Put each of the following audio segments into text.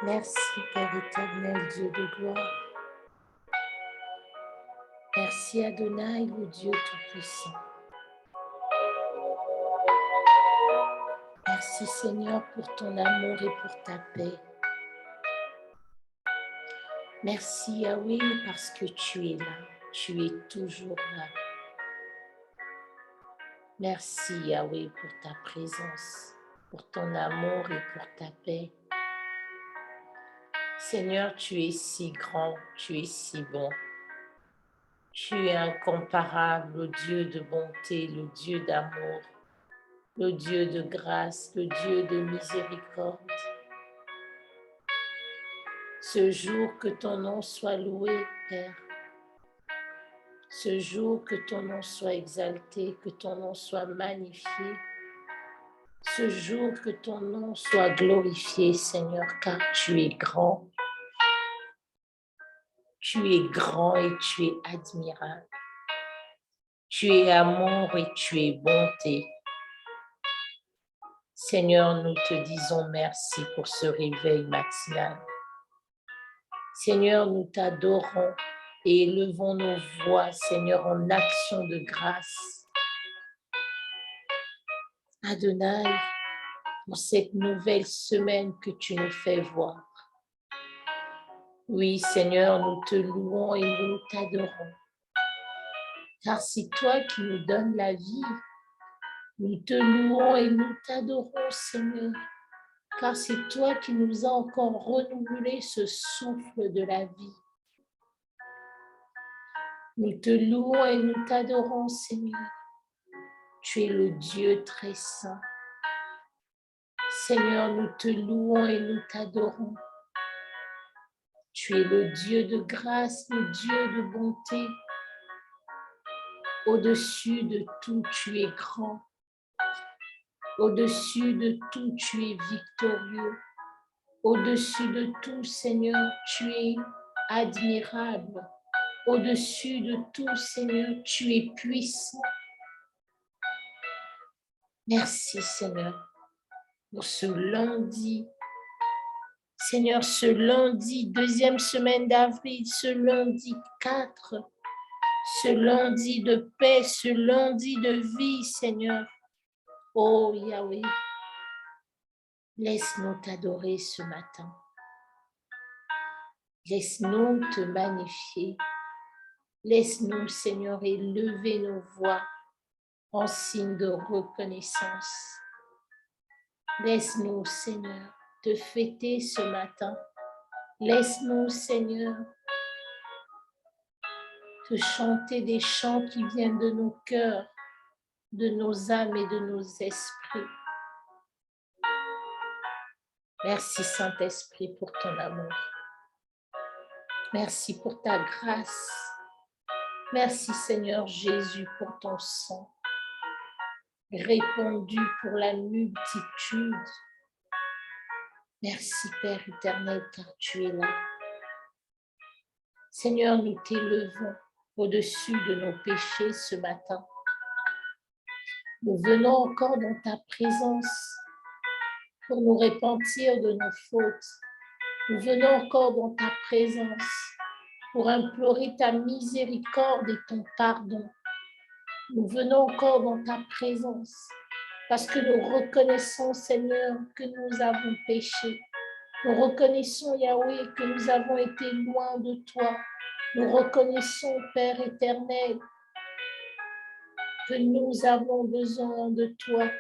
Merci Père éternel, Dieu de gloire. Merci Adonai, le Dieu Tout-Puissant. Merci Seigneur pour ton amour et pour ta paix. Merci Yahweh parce que tu es là, tu es toujours là. Merci Yahweh pour ta présence, pour ton amour et pour ta paix. Seigneur, tu es si grand, tu es si bon. Tu es incomparable, le Dieu de bonté, le Dieu d'amour, le Dieu de grâce, le Dieu de miséricorde. Ce jour, que ton nom soit loué, Père. Ce jour, que ton nom soit exalté, que ton nom soit magnifié. Ce jour, que ton nom soit glorifié, Seigneur, car tu es grand. Tu es grand et tu es admirable. Tu es amour et tu es bonté. Seigneur, nous te disons merci pour ce réveil matinal. Seigneur, nous t'adorons et élevons nos voix, Seigneur, en action de grâce. Adonai, pour cette nouvelle semaine que tu nous fais voir. Oui, Seigneur, nous te louons et nous t'adorons. Car c'est toi qui nous donnes la vie. Nous te louons et nous t'adorons, Seigneur. Car c'est toi qui nous as encore renouvelé ce souffle de la vie. Nous te louons et nous t'adorons, Seigneur. Tu es le Dieu très saint. Seigneur, nous te louons et nous t'adorons. Tu es le Dieu de grâce, le Dieu de bonté. Au-dessus de tout, tu es grand. Au-dessus de tout, tu es victorieux. Au-dessus de tout, Seigneur, tu es admirable. Au-dessus de tout, Seigneur, tu es puissant. Merci, Seigneur, pour ce lundi. Seigneur, ce lundi, deuxième semaine d'avril, ce lundi 4, ce lundi de paix, ce lundi de vie, Seigneur. Oh Yahweh, laisse-nous t'adorer ce matin. Laisse-nous te magnifier. Laisse-nous, Seigneur, élever nos voix en signe de reconnaissance. Laisse-nous, Seigneur, te fêter ce matin. Laisse-nous, Seigneur, te chanter des chants qui viennent de nos cœurs, de nos âmes et de nos esprits. Merci, Saint-Esprit, pour ton amour. Merci pour ta grâce. Merci, Seigneur Jésus, pour ton sang, répandu pour la multitude. Merci, Père éternel, car tu es là. Seigneur, nous t'élevons au-dessus de nos péchés ce matin. Nous venons encore dans ta présence pour nous repentir de nos fautes. Nous venons encore dans ta présence pour implorer ta miséricorde et ton pardon. Nous venons encore dans ta présence parce que nous reconnaissons, Seigneur, que nous avons péché. Nous reconnaissons, Yahweh, que nous avons été loin de toi. Nous reconnaissons, Père éternel, que nous avons besoin de toi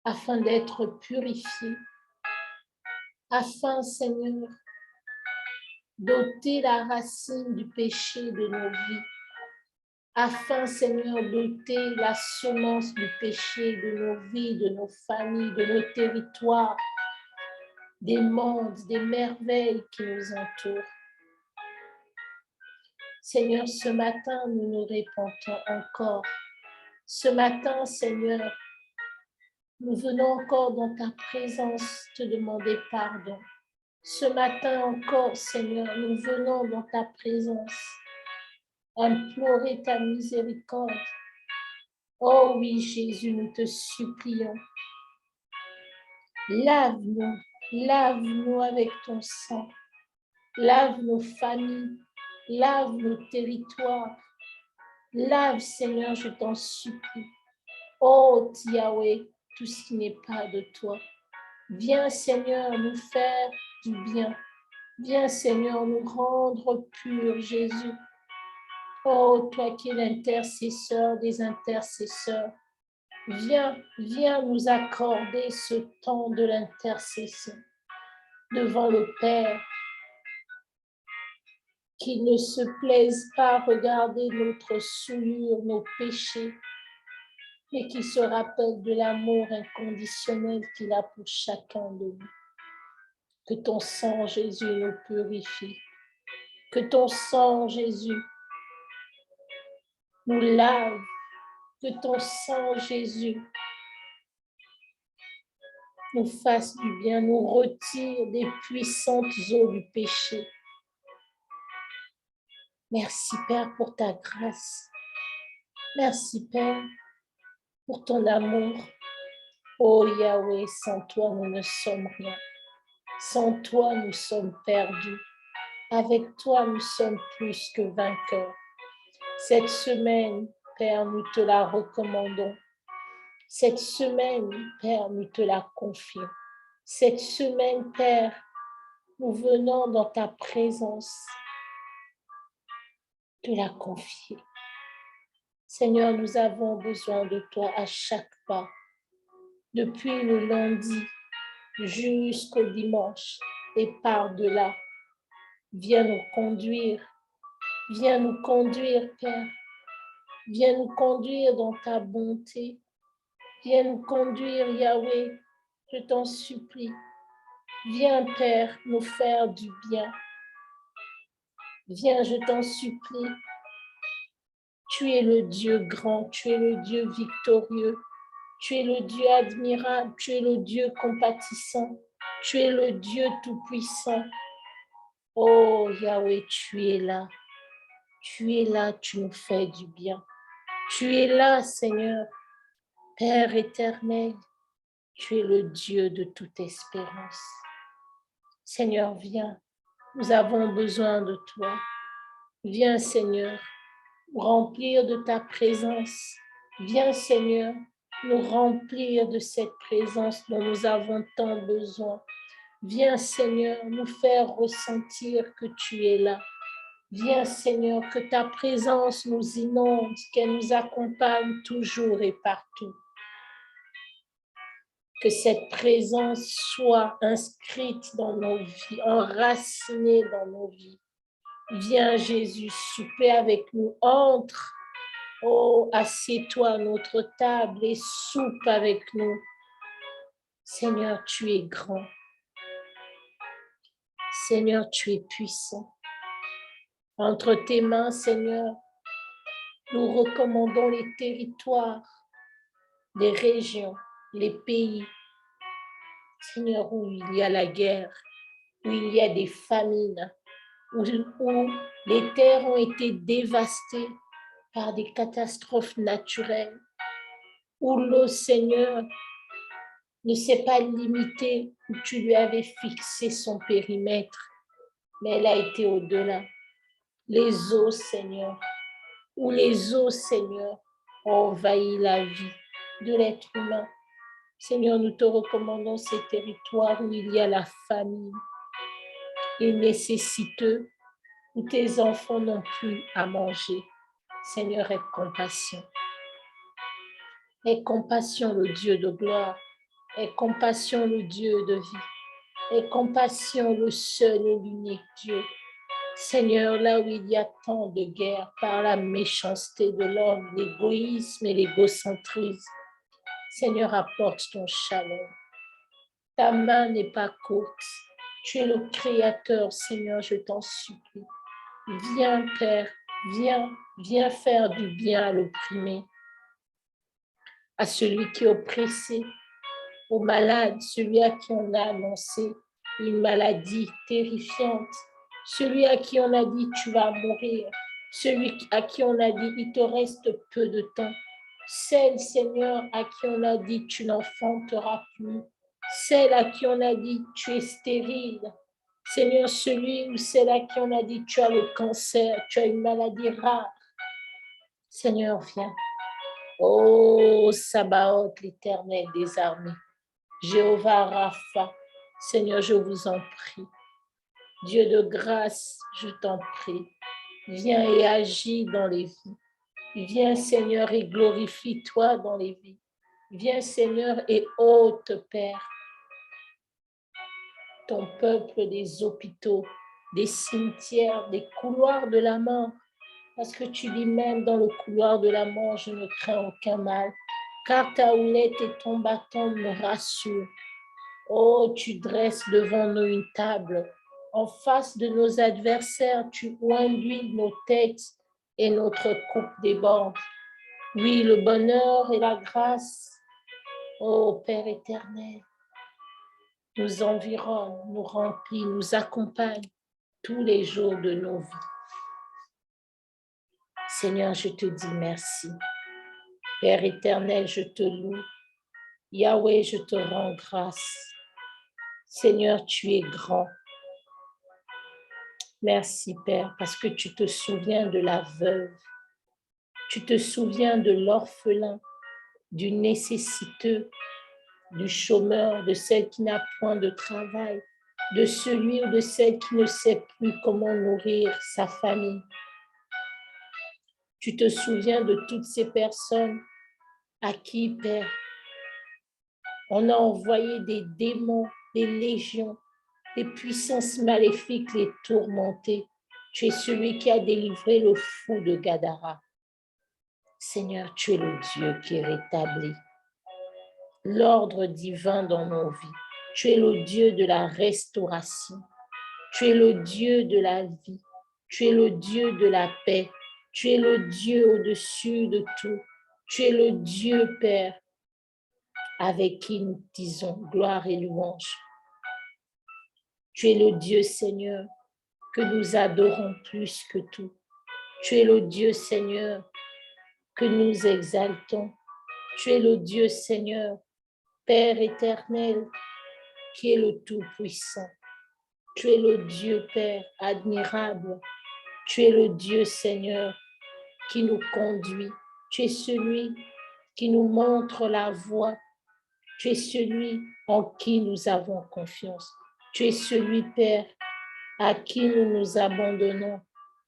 afin d'être purifiés, afin, Seigneur, d'ôter la racine du péché de nos vies, afin, Seigneur, d'ôter la semence du péché de nos vies, de nos familles, de nos territoires, des mondes, des merveilles qui nous entourent. Seigneur, ce matin, nous nous repentons encore. Ce matin, Seigneur, nous venons encore dans ta présence te demander pardon. Ce matin encore, Seigneur, nous venons dans ta présence implorer ta miséricorde. Oh oui, Jésus, nous te supplions. Lave-nous, Lave-nous avec ton sang. Lave nos familles. Lave nos territoires. Lave, Seigneur, je t'en supplie. Oh, Yahweh, tout ce qui n'est pas de toi. Viens, Seigneur, nous faire du bien. Viens, Seigneur, nous rendre purs, Jésus. Oh, toi qui es l'intercesseur des intercesseurs, viens nous accorder ce temps de l'intercession devant le Père, qu'il ne se plaise pas à regarder notre souillure, nos péchés, mais qu'il se rappelle de l'amour inconditionnel qu'il a pour chacun de nous. Que ton sang, Jésus, nous purifie. Que ton sang, Jésus, nous lave. Que ton sang, Jésus, nous fasse du bien, nous retire des puissantes eaux du péché. Merci, Père, pour ta grâce. Merci, Père, pour ton amour. Oh Yahweh, sans toi, nous ne sommes rien. Sans toi, nous sommes perdus. Avec toi, nous sommes plus que vainqueurs. Cette semaine, Père, nous te la recommandons. Cette semaine, Père, nous te la confions. Cette semaine, Père, nous venons dans ta présence te la confier. Seigneur, nous avons besoin de toi à chaque pas. Depuis le lundi jusqu'au dimanche et par-delà. Viens nous conduire. Viens nous conduire, Père. Viens nous conduire dans ta bonté. Viens nous conduire, Yahweh. Je t'en supplie. Viens, Père, nous faire du bien. Viens, je t'en supplie. Tu es le Dieu grand, tu es le Dieu victorieux. Tu es le Dieu admirable, tu es le Dieu compatissant. Tu es le Dieu tout-puissant. Oh Yahweh, tu es là. Tu es là, tu nous fais du bien. Tu es là, Seigneur. Père éternel, tu es le Dieu de toute espérance. Seigneur, viens. Nous avons besoin de toi. Viens, Seigneur, nous remplir de ta présence. Viens, Seigneur, nous remplir de cette présence dont nous avons tant besoin. Viens, Seigneur, nous faire ressentir que tu es là. Viens, Seigneur, que ta présence nous inonde, qu'elle nous accompagne toujours et partout. Que cette présence soit inscrite dans nos vies, enracinée dans nos vies. Viens, Jésus, souper avec nous. Entre, oh, assieds-toi à notre table et soupe avec nous. Seigneur, tu es grand. Seigneur, tu es puissant. Entre tes mains, Seigneur, nous recommandons les territoires, les régions, les pays, Seigneur, où il y a la guerre, où il y a des famines, où les terres ont été dévastées par des catastrophes naturelles, où l'eau, Seigneur, ne s'est pas limitée, où tu lui avais fixé son périmètre, mais elle a été au-delà. Les eaux, Seigneur, où les eaux, Seigneur, ont envahi la vie de l'être humain. Seigneur, nous te recommandons ces territoires où il y a la famine, les nécessiteux, où tes enfants n'ont plus à manger. Seigneur, aie compassion. Aie compassion, le Dieu de gloire. Aie compassion, le Dieu de vie. Aie compassion, le seul et l'unique Dieu. Seigneur, là où il y a tant de guerres par la méchanceté de l'homme, l'égoïsme et l'égocentrisme, Seigneur, apporte ton shalom. Ta main n'est pas courte. Tu es le Créateur, Seigneur, je t'en supplie. Viens, Père, viens faire du bien à l'opprimé, à celui qui est oppressé, au malade, celui à qui on a annoncé une maladie terrifiante, celui à qui on a dit tu vas mourir, celui à qui on a dit il te reste peu de temps, celle, Seigneur, à qui on a dit tu n'enfanteras plus. celle à qui on a dit tu es stérile. Seigneur, celui ou celle à qui on a dit tu as le cancer, tu as une maladie rare. Seigneur, viens. Oh, Sabaoth, l'Éternel des armées, Jéhovah Rapha, Seigneur, je vous en prie. Dieu de grâce, je t'en prie. Viens et agis dans les vies. Viens, Seigneur, et glorifie-toi dans les vies. Viens, Seigneur, et ôte, Père, ton peuple des hôpitaux, des cimetières, des couloirs de la mort. Parce que tu dis même dans le couloir de la mort, je ne crains aucun mal, car ta houlette et ton bâton me rassurent. Oh, tu dresses devant nous une table. En face de nos adversaires, tu induis nos têtes et notre coupe déborde. Oui, le bonheur et la grâce, ô Père éternel, nous environnent, nous remplissent, nous accompagnent tous les jours de nos vies. Seigneur, je te dis merci. Père éternel, je te loue. Yahweh, je te rends grâce. Seigneur, tu es grand. Merci, Père, parce que tu te souviens de la veuve. Tu te souviens de l'orphelin, du nécessiteux, du chômeur, de celle qui n'a point de travail, de celui ou de celle qui ne sait plus comment nourrir sa famille. Tu te souviens de toutes ces personnes à qui, Père, on a envoyé des démons, des légions, des puissances maléfiques les tourmenter. Tu es celui qui a délivré le fou de Gadara. Seigneur, tu es le Dieu qui rétablit l'ordre divin dans nos vies. Tu es le Dieu de la restauration. Tu es le Dieu de la vie. Tu es le Dieu de la paix. Tu es le Dieu au-dessus de tout. Tu es le Dieu, Père, avec qui nous disons gloire et louange. Tu es le Dieu, Seigneur, que nous adorons plus que tout. Tu es le Dieu, Seigneur, que nous exaltons. Tu es le Dieu, Seigneur, Père éternel, qui est le Tout-Puissant. Tu es le Dieu, Père, admirable. Tu es le Dieu, Seigneur, qui nous conduit. Tu es celui qui nous montre la voie. Tu es celui en qui nous avons confiance. Tu es celui, Père, à qui nous nous abandonnons.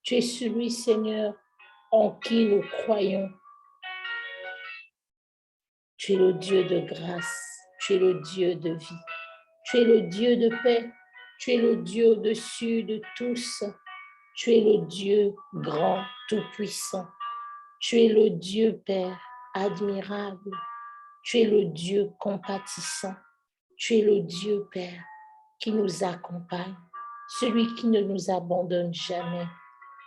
Tu es celui, Seigneur, en qui nous croyons. Tu es le Dieu de grâce. Tu es le Dieu de vie. Tu es le Dieu de paix. Tu es le Dieu au-dessus de tous. Tu es le Dieu grand, tout-puissant. Tu es le Dieu, Père, admirable. Tu es le Dieu compatissant. Tu es le Dieu, Père, qui nous accompagne. Celui qui ne nous abandonne jamais.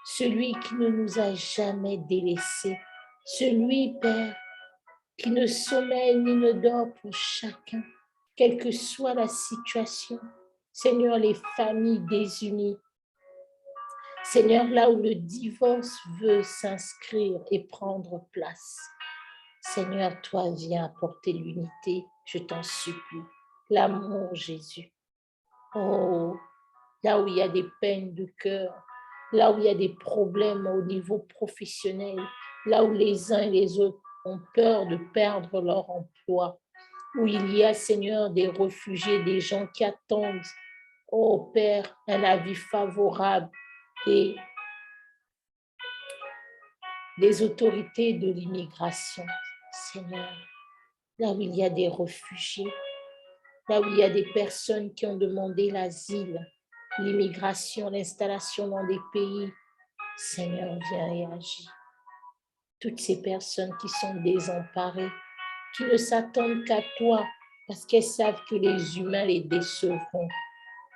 Celui qui ne nous a jamais délaissés. Celui, Père, qui ne sommeille ni ne dort pour chacun, quelle que soit la situation. Seigneur, les familles désunies. Seigneur, là où le divorce veut s'inscrire et prendre place. Seigneur, toi, viens apporter l'unité, je t'en supplie. L'amour, Jésus. Oh, là où il y a des peines de cœur, là où il y a des problèmes au niveau professionnel, là où les uns et les autres ont peur de perdre leur emploi, où il y a, Seigneur, des réfugiés, des gens qui attendent, oh Père, un avis favorable des autorités de l'immigration, Seigneur, là où il y a des réfugiés, là où il y a des personnes qui ont demandé l'asile, l'immigration, l'installation dans des pays, Seigneur, viens et agis. Toutes ces personnes qui sont désemparées, qui ne s'attendent qu'à toi, parce qu'elles savent que les humains les décevront.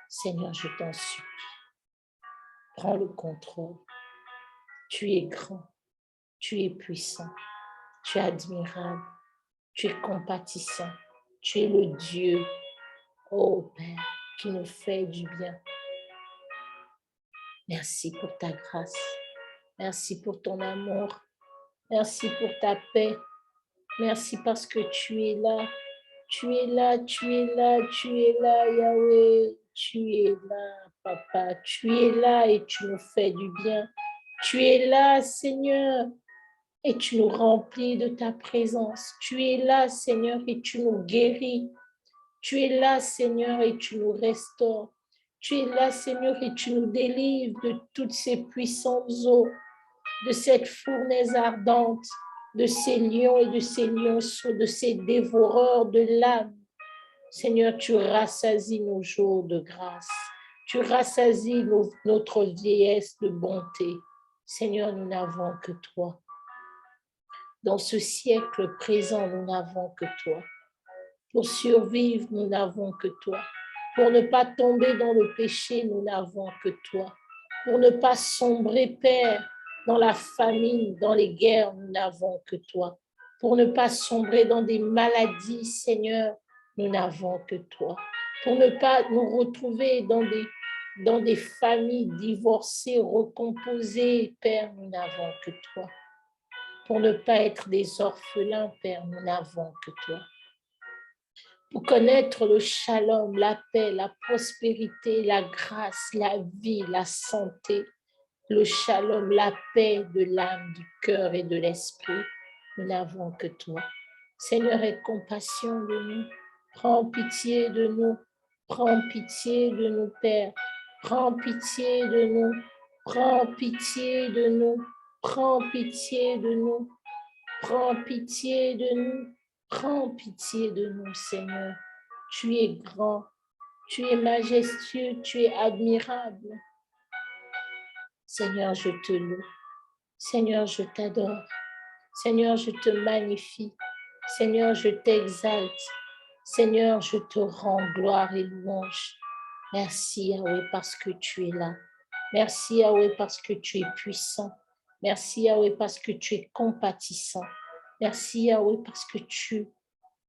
Seigneur, je t'en supplie. Prends le contrôle. Tu es grand, tu es puissant, tu es admirable, tu es compatissant, tu es le Dieu, ô Père, qui nous fait du bien. Merci pour ta grâce, merci pour ton amour, merci pour ta paix, merci parce que tu es là, Tu es là, tu es là, tu es là, Yahweh. Tu es là, Papa. Tu es là et tu nous fais du bien. Tu es là, Seigneur, et tu nous remplis de ta présence. Tu es là, Seigneur, et tu nous guéris. Tu es là, Seigneur, et tu nous restaures. Tu es là, Seigneur, et tu nous délivres de toutes ces puissantes eaux, de cette fournaise ardente, de ces lions et de ces lionceaux, de ces dévoreurs de l'âme. Seigneur, tu rassasies nos jours de grâce. Tu rassasies notre vieillesse de bonté. Seigneur, nous n'avons que toi. Dans ce siècle présent, nous n'avons que toi. Pour survivre, nous n'avons que toi. Pour ne pas tomber dans le péché, nous n'avons que toi. Pour ne pas sombrer, Père, dans la famine, dans les guerres, nous n'avons que toi. Pour ne pas sombrer dans des maladies, Seigneur, nous n'avons que toi. Pour ne pas nous retrouver dans des familles divorcées, recomposées, Père, nous n'avons que toi. Pour ne pas être des orphelins, Père, nous n'avons que toi. Pour connaître le shalom, la paix, la prospérité, la grâce, la vie, la santé, le shalom, la paix de l'âme, du cœur et de l'esprit, nous n'avons que toi. Seigneur, aie compassion de nous. Prends pitié de nous. Prends pitié de nous, Père. Prends pitié de nous. Prends pitié de nous. Prends pitié de nous. Prends pitié de nous. Prends pitié de nous, Seigneur. Tu es grand. Tu es majestueux. Tu es admirable. Seigneur, je te loue. Seigneur, je t'adore. Seigneur, je te magnifie. Seigneur, je t'exalte. Seigneur, je te rends gloire et louange. Merci, Yahweh, parce que tu es là. Merci, Yahweh, parce que tu es puissant. Merci, Yahweh, parce que tu es compatissant. Merci, Yahweh, parce que tu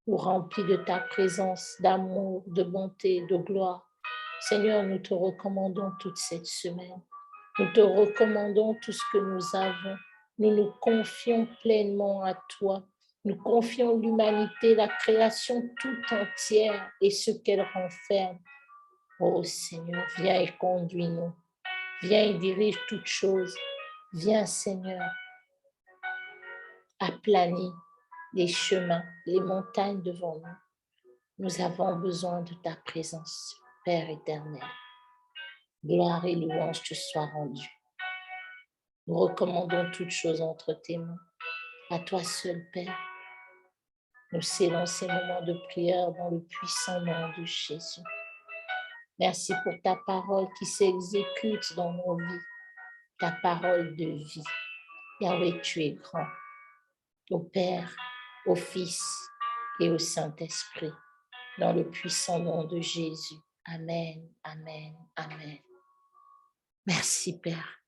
nous remplis de ta présence, d'amour, de bonté, de gloire. Seigneur, nous te recommandons toute cette semaine. Nous te recommandons tout ce que nous avons. Nous nous confions pleinement à toi. Nous confions l'humanité, la création tout entière et ce qu'elle renferme. Oh Seigneur, viens et conduis-nous. Viens et dirige toutes choses. Viens Seigneur, aplanis les chemins, les montagnes devant nous. Nous avons besoin de ta présence, Père éternel. Gloire et louange te soient rendues. Nous recommandons toutes choses entre tes mains. À toi seul, Père. Nous scellons ces moments de prière dans le puissant nom de Jésus. Merci pour ta parole qui s'exécute dans nos vies. Ta parole de vie. Yahweh, tu es grand. Au Père, au Fils et au Saint-Esprit. Dans le puissant nom de Jésus. Amen, amen, amen. Merci, Père.